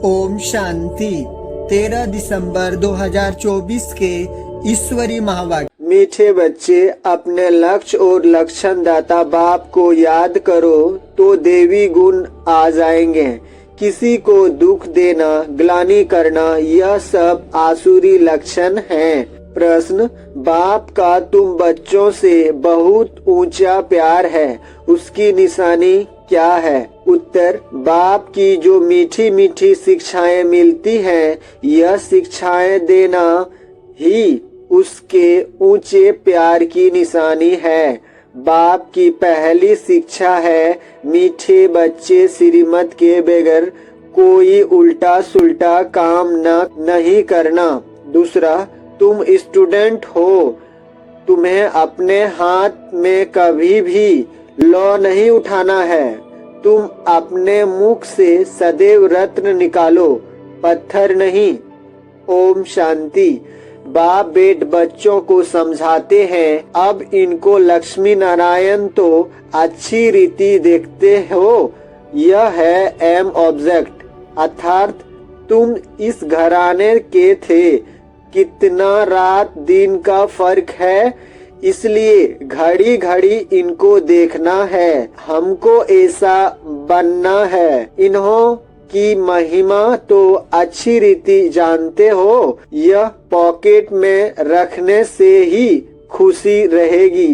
ओम शांति। 13 दिसंबर 2024 के ईश्वरी महावाक्य। मीठे बच्चे, अपने लक्ष्य और लक्षण दाता बाप को याद करो तो देवी गुण आ जाएंगे। किसी को दुख देना, ग्लानि करना, यह सब आसुरी लक्षण हैं। प्रश्न: बाप का तुम बच्चों से बहुत ऊंचा प्यार है, उसकी निशानी क्या है? उत्तर: बाप की जो मीठी मीठी शिक्षाएं मिलती हैं, यह शिक्षाएं देना ही उसके ऊंचे प्यार की निशानी है। बाप की पहली शिक्षा है, मीठे बच्चे, श्रीमत के बगैर कोई उल्टा सुल्टा काम नहीं करना। दूसरा, तुम स्टूडेंट हो, तुम्हें अपने हाथ में कभी भी लौ नहीं उठाना है। तुम अपने मुख से सदैव रत्न निकालो, पत्थर नहीं। ओम शांति। बाप बेट बच्चों को समझाते हैं, अब इनको लक्ष्मी नारायण तो अच्छी रीति देखते हो, यह है एम ऑब्जेक्ट, अर्थात तुम इस घराने के थे। कितना रात दिन का फर्क है, इसलिए घड़ी घड़ी इनको देखना है। हमको ऐसा बनना है। इन्हों की महिमा तो अच्छी रीति जानते हो, यह पॉकेट में रखने से ही खुशी रहेगी।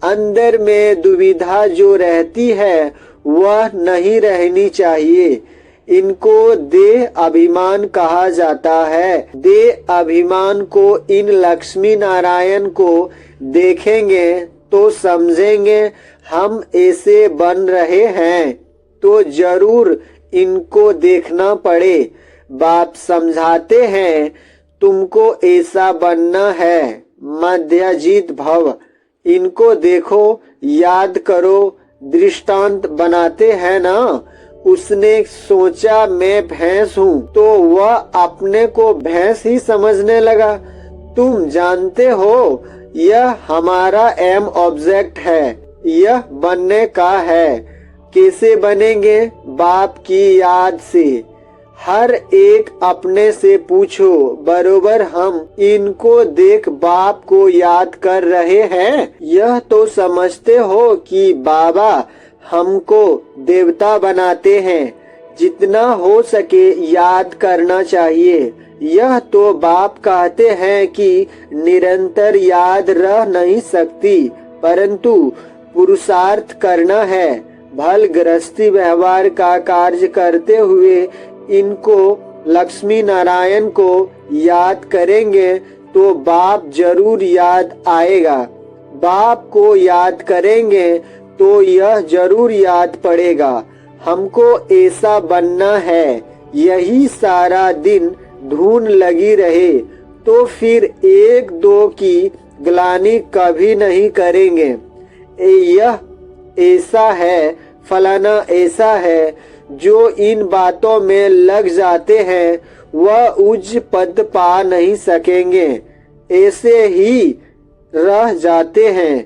अंदर में दुविधा जो रहती है, वह नहीं रहनी चाहिए। इनको देह अभिमान कहा जाता है। देह अभिमान को इन लक्ष्मी नारायण को देखेंगे तो समझेंगे हम ऐसे बन रहे हैं, तो जरूर इनको देखना पड़े। बाप समझाते हैं, तुमको ऐसा बनना है, मध्यजीत भव। इनको देखो, याद करो, दृष्टांत बनाते हैं ना। उसने सोचा मैं भैंस हूँ, तो वह अपने को भैंस ही समझने लगा। तुम जानते हो, यह हमारा एम ऑब्जेक्ट है, यह बनने का है। कैसे बनेंगे? बाप की याद से। हर एक अपने से पूछो, बरोबर हम इनको देख बाप को याद कर रहे हैं? यह तो समझते हो कि बाबा हमको देवता बनाते हैं। जितना हो सके याद करना चाहिए। यह तो बाप कहते हैं कि निरंतर याद रह नहीं सकती, परंतु पुरुषार्थ करना है। भल गृहस्थी व्यवहार का कार्य करते हुए इनको लक्ष्मी नारायण को याद करेंगे तो बाप जरूर याद आएगा। बाप को याद करेंगे तो यह जरूर याद पड़ेगा। हमको ऐसा बनना है। यही सारा दिन धून लगी रहे तो फिर एक दो की ग्लानि कभी नहीं करेंगे। यह ऐसा है, फलाना ऐसा है। जो इन बातों में लग जाते हैं, वह उच्च पद पा नहीं सकेंगे, ऐसे ही रह जाते हैं।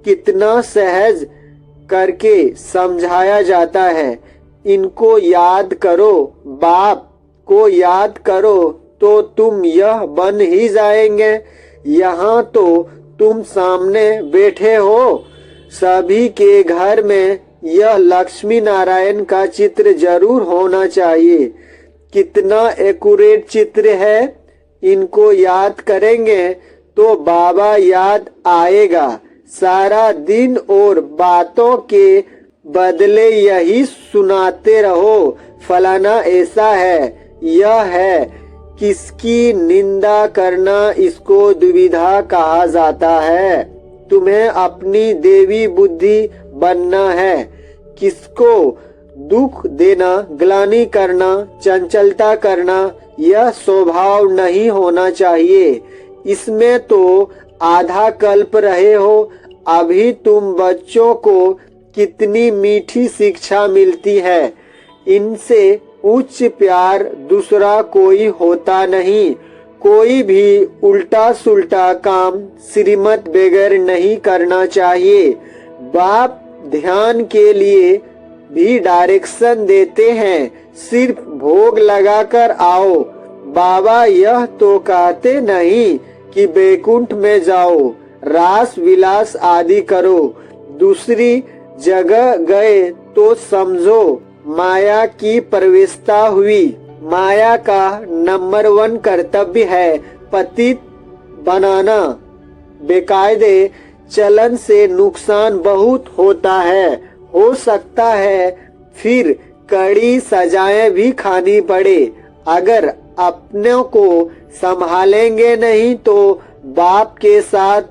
कितना सहज करके समझाया जाता है। इनको याद करो, बाप को याद करो तो तुम यह बन ही जाएंगे। यहाँ तो तुम सामने बैठे हो। सभी के घर में यह लक्ष्मी नारायण का चित्र जरूर होना चाहिए। कितना एक्यूरेट चित्र है। इनको याद करेंगे तो बाबा याद आएगा। सारा दिन और बातों के बदले यही सुनाते रहो, फलाना ऐसा है, यह है। किसकी निंदा करना, इसको दुविधा कहा जाता है। तुम्हें अपनी देवी बुद्धि बनना है। किसको दुख देना, ग्लानि करना, चंचलता करना, यह स्वभाव नहीं होना चाहिए। इसमें तो आधा कल्प रहे हो। अभी तुम बच्चों को कितनी मीठी शिक्षा मिलती है। इनसे उच्च प्यार दूसरा कोई होता नहीं। कोई भी उल्टा सुल्टा काम श्रीमत बगैर नहीं करना चाहिए। बाप ध्यान के लिए भी डायरेक्शन देते हैं। सिर्फ भोग लगाकर आओ। बाबा यह तो कहते नहीं कि बैकुंठ में जाओ, रास विलास आदि करो। दूसरी जगह गए तो समझो माया की प्रवेशता हुई। माया का नंबर 1 कर्तव्य है पतित बनाना। बेकायदे चलन से नुकसान बहुत होता है। हो सकता है फिर कड़ी सजाएं भी खानी पड़े। अगर अपनों को संभालेंगे नहीं तो बाप के साथ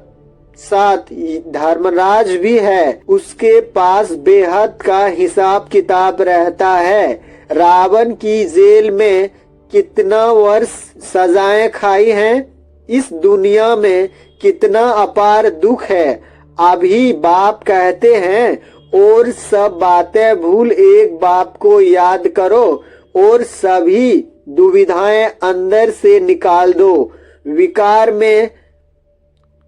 साथ धर्मराज भी है, उसके पास बेहद का हिसाब किताब रहता है। रावण की जेल में कितना वर्ष सजाएं खाई हैं, इस दुनिया में कितना अपार दुख है। अभी बाप कहते हैं और सब बातें भूल एक बाप को याद करो और सभी दुविधाएं अंदर से निकाल दो। विकार में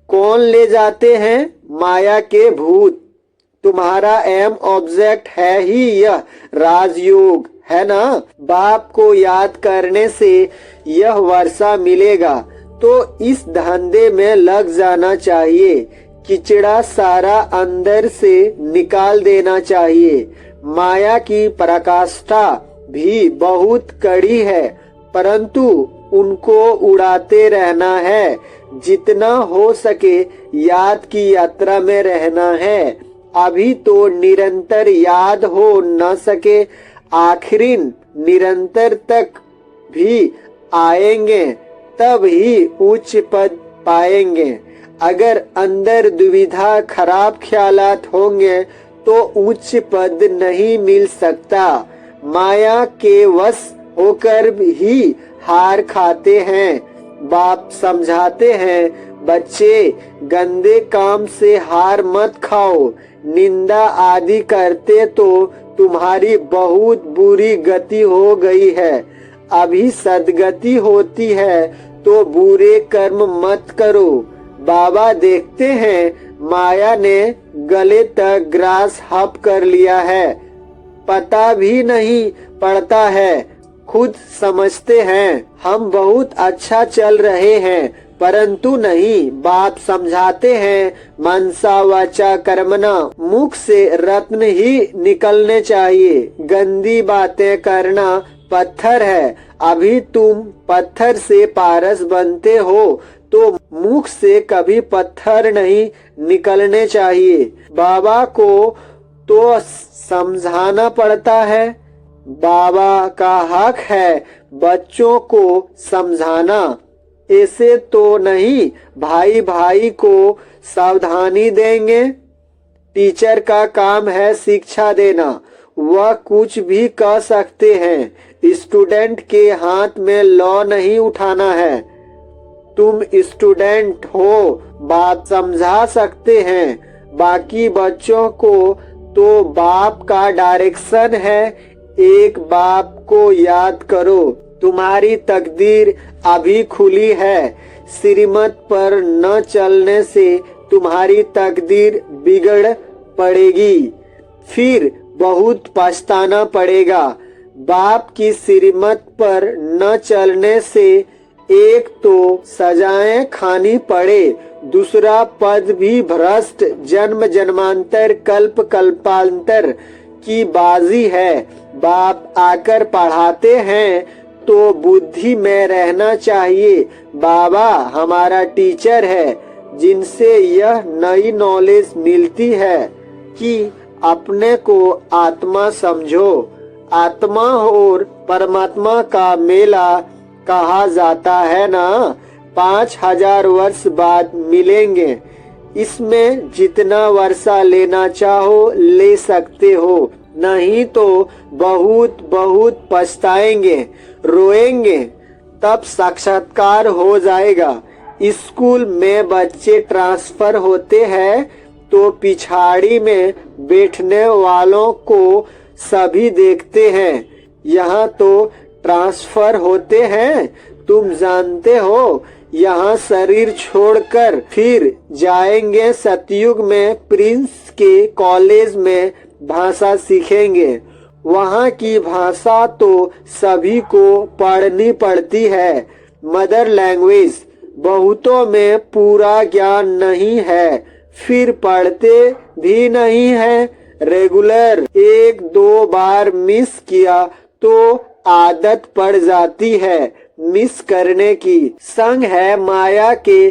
कौन ले जाते हैं? माया के भूत। तुम्हारा एम ऑब्जेक्ट है ही यह राजयोग, है ना? बाप को याद करने से यह वर्षा मिलेगा, तो इस धंधे में लग जाना चाहिए। किचड़ा सारा अंदर से निकाल देना चाहिए। माया की पराकाष्ठा भी बहुत कड़ी है, परंतु उनको उड़ाते रहना है। जितना हो सके याद की यात्रा में रहना है। अभी तो निरंतर याद हो न सके, आखिरी निरंतर तक भी आएंगे, तब ही उच्च पद पाएंगे। अगर अंदर दुविधा खराब ख्यालात होंगे तो उच्च पद नहीं मिल सकता। माया के वश होकर ही हार खाते हैं। बाप समझाते हैं, बच्चे गंदे काम से हार मत खाओ। निंदा आदि करते तो तुम्हारी बहुत बुरी गति हो गई है। अभी सदगति होती है तो बुरे कर्म मत करो। बाबा देखते हैं माया ने गले तक ग्रास हप कर लिया है, पता भी नहीं पड़ता है। खुद समझते हैं हम बहुत अच्छा चल रहे हैं, परंतु नहीं। बाप समझाते हैं मनसा वाचा कर्मणा, मुख से रत्न ही निकलने चाहिए। गंदी बातें करना पत्थर है। अभी तुम पत्थर से पारस बनते हो तो मुख से कभी पत्थर नहीं निकलने चाहिए। बाबा को तो समझाना पड़ता है। बाबा का हक है बच्चों को समझाना। ऐसे तो नहीं भाई भाई को सावधानी देंगे। टीचर का काम है शिक्षा देना, वह कुछ भी कह सकते हैं। स्टूडेंट के हाथ में लॉ नहीं उठाना है। तुम स्टूडेंट हो, बात समझा सकते हैं। बाकी बच्चों को तो बाप का डायरेक्शन है। एक बाप को याद करो, तुम्हारी तकदीर अभी खुली है। श्रीमत पर न चलने से तुम्हारी तकदीर बिगड़ पड़ेगी, फिर बहुत पछताना पड़ेगा। बाप की श्रीमत पर न चलने से एक तो सजाएं खानी पड़े, दूसरा पद भी भ्रष्ट। जन्म जन्मांतर कल्प कल्पांतर की बाजी है। बाप आकर पढ़ाते हैं तो बुद्धि में रहना चाहिए। बाबा हमारा टीचर है, जिनसे यह नई नॉलेज मिलती है कि अपने को आत्मा समझो। आत्मा और परमात्मा का मेला कहा जाता है ना, 5000 वर्ष बाद मिलेंगे। इसमें जितना वर्षा लेना चाहो ले सकते हो, नहीं तो बहुत बहुत पछताएंगे, रोएंगे। तब साक्षात्कार हो जाएगा। स्कूल में बच्चे ट्रांसफर होते हैं तो पिछाड़ी में बैठने वालों को सभी देखते हैं। यहाँ तो ट्रांसफर होते हैं, तुम जानते हो। यहाँ शरीर छोड़कर फिर जाएंगे सतयुग में, प्रिंस के कॉलेज में भाषा सीखेंगे। वहाँ की भाषा तो सभी को पढ़नी पड़ती है। मदर लैंग्वेज बहुतों में पूरा ज्ञान नहीं है, फिर पढ़ते भी नहीं है। रेगुलर 1-2 बार मिस किया तो आदत पड़ जाती है मिस करने की। संग है माया के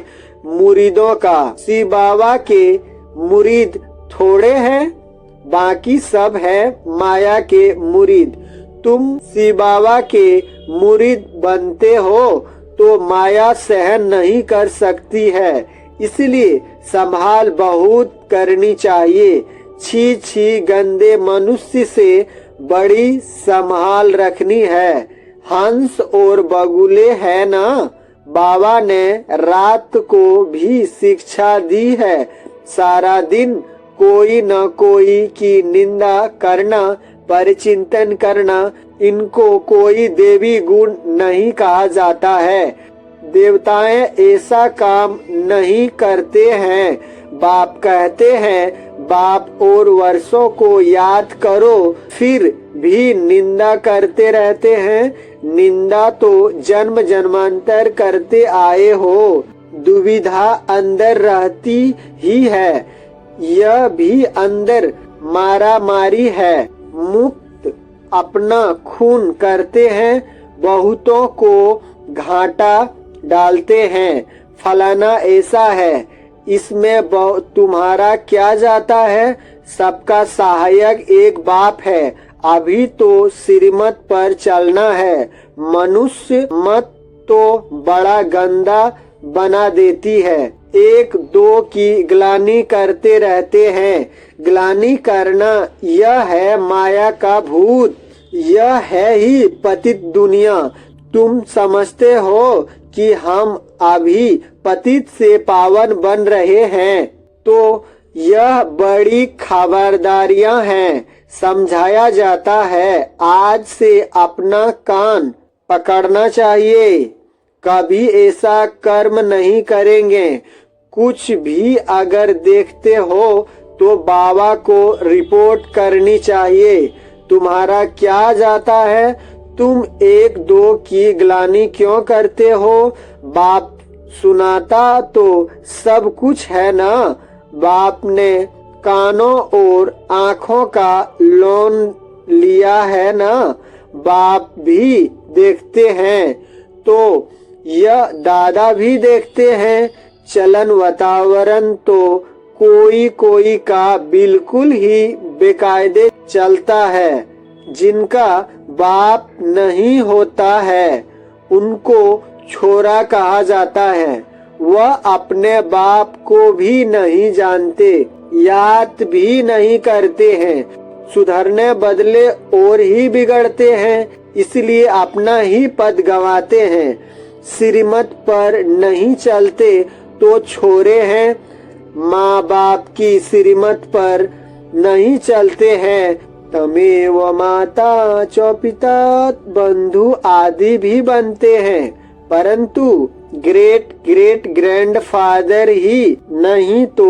मुरीदों का। शिव बाबा के मुरीद थोड़े हैं, बाकी सब है माया के मुरीद। तुम शिव बाबा के मुरीद बनते हो तो माया सहन नहीं कर सकती है, इसलिए संभाल बहुत करनी चाहिए। छी छी गंदे मनुष्य से बड़ी संभाल रखनी है। हंस और बगुले है ना, बाबा ने रात को भी शिक्षा दी है। सारा दिन कोई न कोई की निंदा करना, परिचिंतन करना, इनको कोई देवी गुण नहीं कहा जाता है। देवताएं ऐसा काम नहीं करते हैं। बाप कहते हैं बाप और वर्षों को याद करो, फिर भी निंदा करते रहते हैं। निंदा तो जन्म जन्मांतर करते आए हो। दुविधा अंदर रहती ही है, यह भी अंदर मारा मारी है। मुक्त अपना खून करते हैं, बहुतों को घाटा डालते हैं। फलाना ऐसा है, इसमें तुम्हारा क्या जाता है। सबका सहायक एक बाप है। अभी तो श्रीमत पर चलना है। मनुष्य मत तो बड़ा गंदा बना देती है। 1-2 की ग्लानि करते रहते हैं। ग्लानि करना यह है माया का भूत, यह है ही पतित दुनिया। तुम समझते हो कि हम अभी पतित से पावन बन रहे हैं, तो यह बड़ी खबरदारियां हैं। समझाया जाता है आज से अपना कान पकड़ना चाहिए, कभी ऐसा कर्म नहीं करेंगे। कुछ भी अगर देखते हो तो बाबा को रिपोर्ट करनी चाहिए। तुम्हारा क्या जाता है, तुम 1-2 की ग्लानि क्यों करते हो। बाप सुनाता तो सब कुछ है ना। बाप ने कानों और आँखों का लोन लिया है ना। बाप भी देखते हैं तो यह दादा भी देखते हैं। चलन वातावरण तो कोई कोई का बिल्कुल ही बेकायदे चलता है। जिनका बाप नहीं होता है उनको छोरा कहा जाता है। वह अपने बाप को भी नहीं जानते, याद भी नहीं करते हैं। सुधरने बदले और ही बिगड़ते हैं, इसलिए अपना ही पद गंवाते हैं। श्रीमत पर नहीं चलते तो छोरे हैं। माँ बाप की श्रीमत पर नहीं चलते हैं। तमेव माता च पिता बंधु आदि भी बनते हैं, परंतु ग्रेट ग्रेट ग्रैंडफादर ही नहीं तो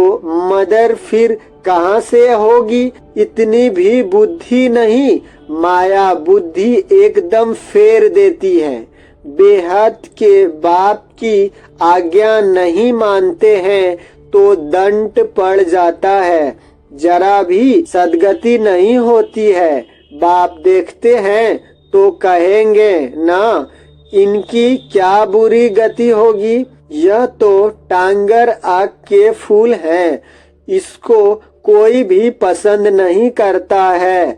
मदर फिर कहाँ से होगी। इतनी भी बुद्धि नहीं, माया बुद्धि एकदम फेर देती है। बेहद के बाप की आज्ञा नहीं मानते हैं तो दंड पड़ जाता है। जरा भी सदगति नहीं होती है। बाप देखते हैं तो कहेंगे ना, इनकी क्या बुरी गति होगी। यह तो टांगर आग के फूल हैं, इसको कोई भी पसंद नहीं करता है,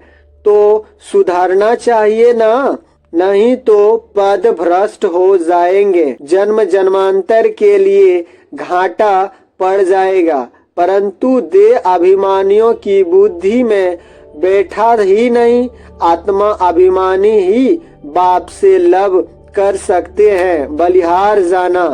तो सुधारना चाहिए ना, नहीं तो पद भ्रष्ट हो जाएंगे। जन्म जन्मांतर के लिए घाटा पड़ जाएगा, परंतु देह अभिमानियों की बुद्धि में बैठा ही नहीं। आत्मा अभिमानी ही बाप से लव कर सकते हैं। बलिहार जाना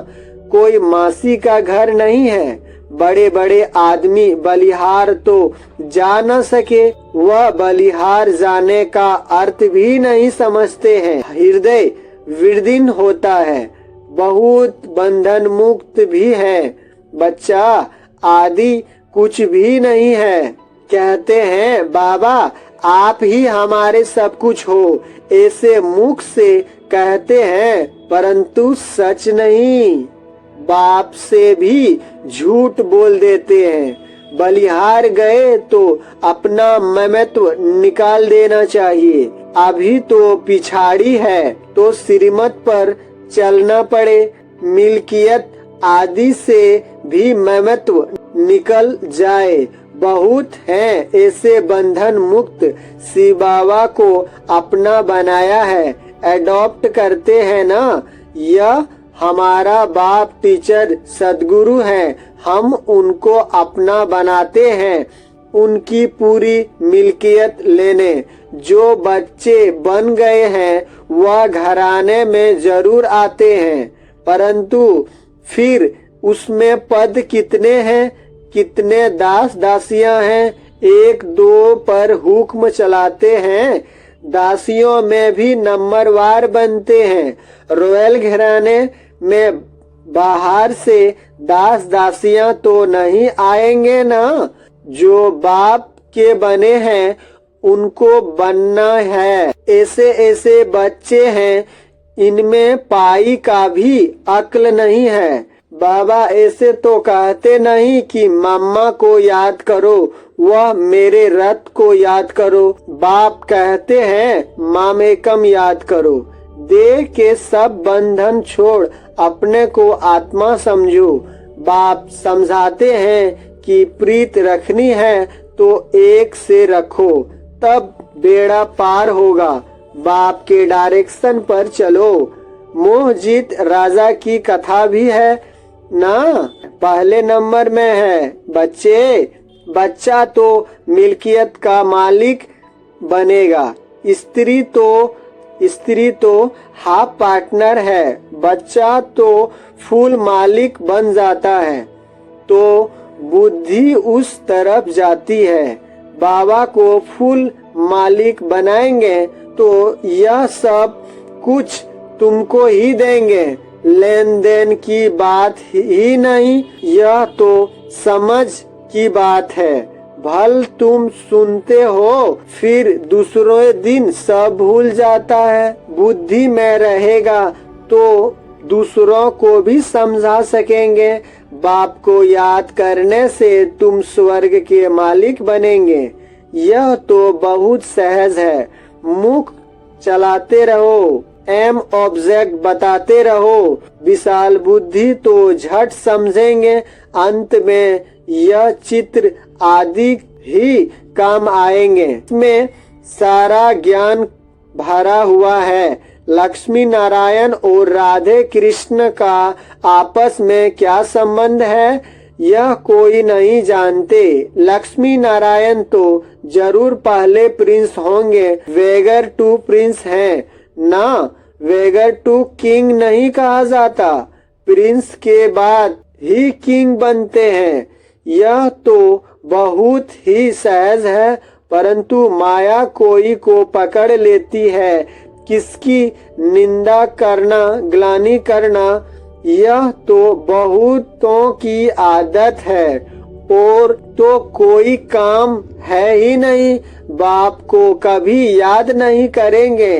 कोई मासी का घर नहीं है। बड़े बड़े आदमी बलिहार तो जा न सके, वह बलिहार जाने का अर्थ भी नहीं समझते हैं। हृदय विदीर्ण होता है, बहुत बंधन मुक्त भी है। बच्चा आदि कुछ भी नहीं है। कहते हैं बाबा आप ही हमारे सब कुछ हो, ऐसे मुख से कहते हैं परंतु सच नहीं। बाप से भी झूठ बोल देते हैं। बलिहार गए तो अपना ममत्व निकाल देना चाहिए। अभी तो पिछाड़ी है तो श्रीमत पर चलना पड़े। मिल्कियत आदि से भी ममत्व निकल जाए। बहुत हैं ऐसे बंधन मुक्त। शिव बाबा को अपना बनाया है, एडॉप्ट करते हैं ना। यह हमारा बाप टीचर सदगुरु हैं, हम उनको अपना बनाते हैं उनकी पूरी मिल्कियत लेने। जो बच्चे बन गए हैं वह घराने में जरूर आते हैं, परंतु फिर उसमें पद कितने हैं, कितने दास दासियां हैं, एक दो पर हुक्म चलाते हैं। दासियों में भी नंबरवार बनते हैं। रॉयल घराने में बाहर से दास दासियां तो नहीं आएंगे ना। जो बाप के बने हैं उनको बनना है। ऐसे ऐसे बच्चे हैं, इनमें पाई का भी अक्ल नहीं है। बाबा ऐसे तो कहते नहीं कि मम्मा को याद करो, वह मेरे रथ को याद करो। बाप कहते हैं मामेकम याद करो। देह के सब बंधन छोड़ अपने को आत्मा समझो। बाप समझाते हैं कि प्रीत रखनी है तो एक से रखो, तब बेड़ा पार होगा। बाप के डायरेक्शन पर चलो। मोहजीत राजा की कथा भी है ना, पहले नंबर में है। बच्चा तो मिल्कियत का मालिक बनेगा। स्त्री तो हाफ पार्टनर है। बच्चा तो फुल मालिक बन जाता है तो बुद्धि उस तरफ जाती है। बाबा को फुल मालिक बनाएंगे तो यह सब कुछ तुमको ही देंगे। लेन देन की बात ही नहीं, यह तो समझ की बात है। भल तुम सुनते हो फिर दूसरे दिन सब भूल जाता है। बुद्धि में रहेगा तो दूसरों को भी समझा सकेंगे। बाप को याद करने से तुम स्वर्ग के मालिक बनेंगे। यह तो बहुत सहज है। मुख चलाते रहो, एम ऑब्जेक्ट बताते रहो। विशाल बुद्धि तो झट समझेंगे। अंत में यह चित्र आदि ही काम आएंगे। इसमें सारा ज्ञान भरा हुआ है। लक्ष्मी नारायण और राधे कृष्ण का आपस में क्या संबंध है यह कोई नहीं जानते। लक्ष्मी नारायण तो जरूर पहले प्रिंस होंगे। वेगर टू प्रिंस हैं ना। वेगर टू किंग नहीं कहा जाता, प्रिंस के बाद ही किंग बनते हैं। यह तो बहुत ही सहज है, परंतु माया कोई को पकड़ लेती है। किसकी निंदा करना, ग्लानि करना, यह तो बहुतों की आदत है और तो कोई काम है ही नहीं। बाप को कभी याद नहीं करेंगे,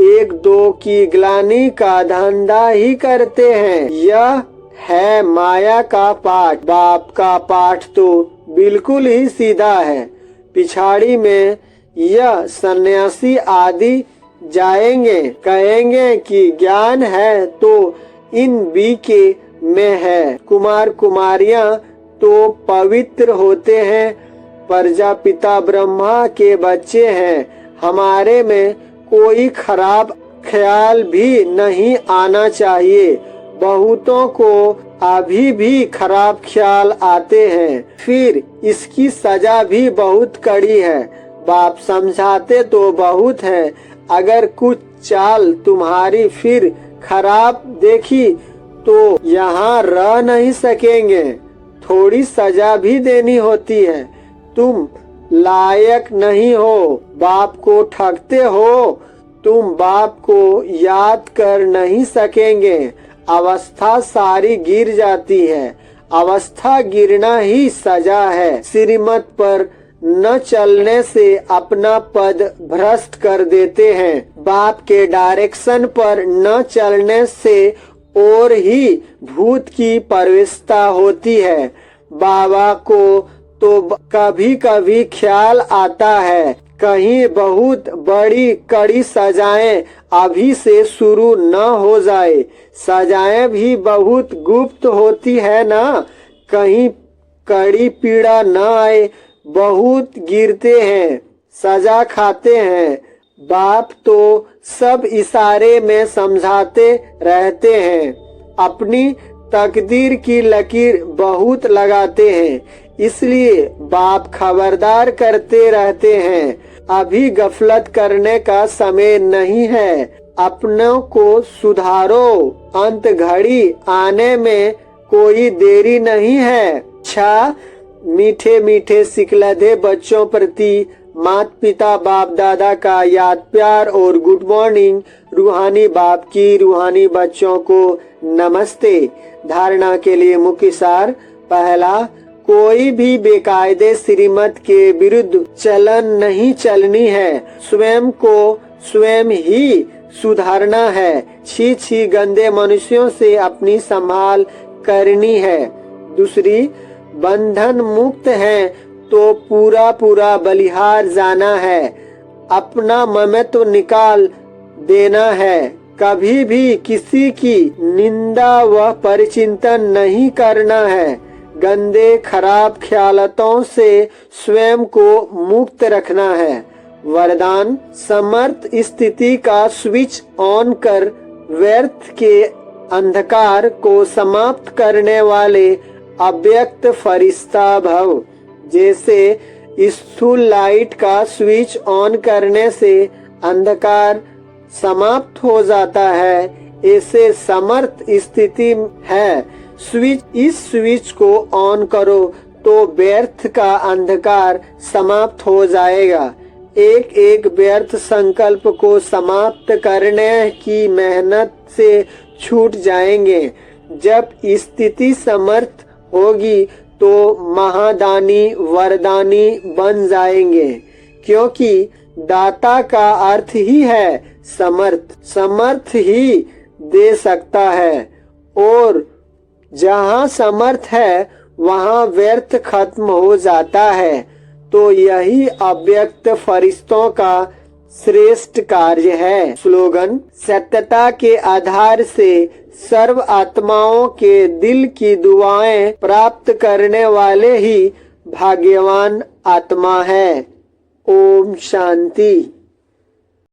एक दो की ग्लानि का धंधा ही करते हैं। यह है माया का पाठ। बाप का पाठ तो बिल्कुल ही सीधा है। पिछाड़ी में यह सन्यासी आदि जाएंगे, कहेंगे कि ज्ञान है तो इन बीके में है। कुमार कुमारियां तो पवित्र होते हैं। प्रजापिता ब्रह्मा के बच्चे हैं। हमारे में कोई खराब ख्याल भी नहीं आना चाहिए। बहुतों को अभी भी खराब ख्याल आते हैं, फिर इसकी सजा भी बहुत कड़ी है। बाप समझाते तो बहुत है। अगर कुछ चाल तुम्हारी फिर खराब देखी तो यहाँ रह नहीं सकेंगे। थोड़ी सजा भी देनी होती है। तुम लायक नहीं हो, बाप को ठगते हो, तुम बाप को याद कर नहीं सकेंगे। अवस्था सारी गिर जाती है। अवस्था गिरना ही सजा है। श्रीमत पर न चलने से अपना पद भ्रष्ट कर देते हैं। बाप के डायरेक्शन पर न चलने से और ही भूत की प्रवेशता होती है। बाबा को तो कभी कभी ख्याल आता है कहीं बहुत बड़ी कड़ी सजाएं अभी से शुरू न हो जाए। सजाएं भी बहुत गुप्त होती है ना, कहीं कड़ी पीड़ा न आए। बहुत गिरते हैं, सजा खाते हैं। बाप तो सब इशारे में समझाते रहते हैं। अपनी तकदीर की लकीर बहुत लगाते हैं, इसलिए बाप खबरदार करते रहते हैं। अभी गफलत करने का समय नहीं है, अपनों को सुधारो, अंत घड़ी आने में कोई देरी नहीं है। अच्छा, मीठे मीठे सिखलधे बच्चों प्रति माता पिता बाप दादा का याद प्यार और गुड मॉर्निंग। रूहानी बाप की रूहानी बच्चों को नमस्ते। धारणा के लिए मुख्य सार। पहला, कोई भी बेकायदे श्रीमत के विरुद्ध चलन नहीं चलनी है, स्वयं को स्वयं ही सुधारना है। छी छी गंदे मनुष्यों से अपनी संभाल करनी है। दूसरी, बंधन मुक्त है तो पूरा पूरा बलिहार जाना है, अपना ममत्व निकाल देना है। कभी भी किसी की निंदा व परिचिंतन नहीं करना है। गंदे खराब ख्यालतों से स्वयं को मुक्त रखना है। वरदान, समर्थ स्थिति का स्विच ऑन कर व्यर्थ के अंधकार को समाप्त करने वाले अव्यक्त फरिश्ता भव। जैसे स्थूल लाइट का स्विच ऑन करने से अंधकार समाप्त हो जाता है, ऐसे समर्थ स्थिति है। इस स्विच को ऑन करो तो व्यर्थ का अंधकार समाप्त हो जाएगा। एक एक व्यर्थ संकल्प को समाप्त करने की मेहनत से छूट जाएंगे। जब स्थिति समर्थ होगी तो महादानी वरदानी बन जाएंगे, क्योंकि दाता का अर्थ ही है समर्थ। समर्थ ही दे सकता है, और जहाँ समर्थ है वहाँ व्यर्थ खत्म हो जाता है। तो यही अव्यक्त फरिश्तों का श्रेष्ठ कार्य है। स्लोगन, सत्यता के आधार से सर्व आत्माओं के दिल की दुआएं प्राप्त करने वाले ही भाग्यवान आत्मा है। ओम शांति।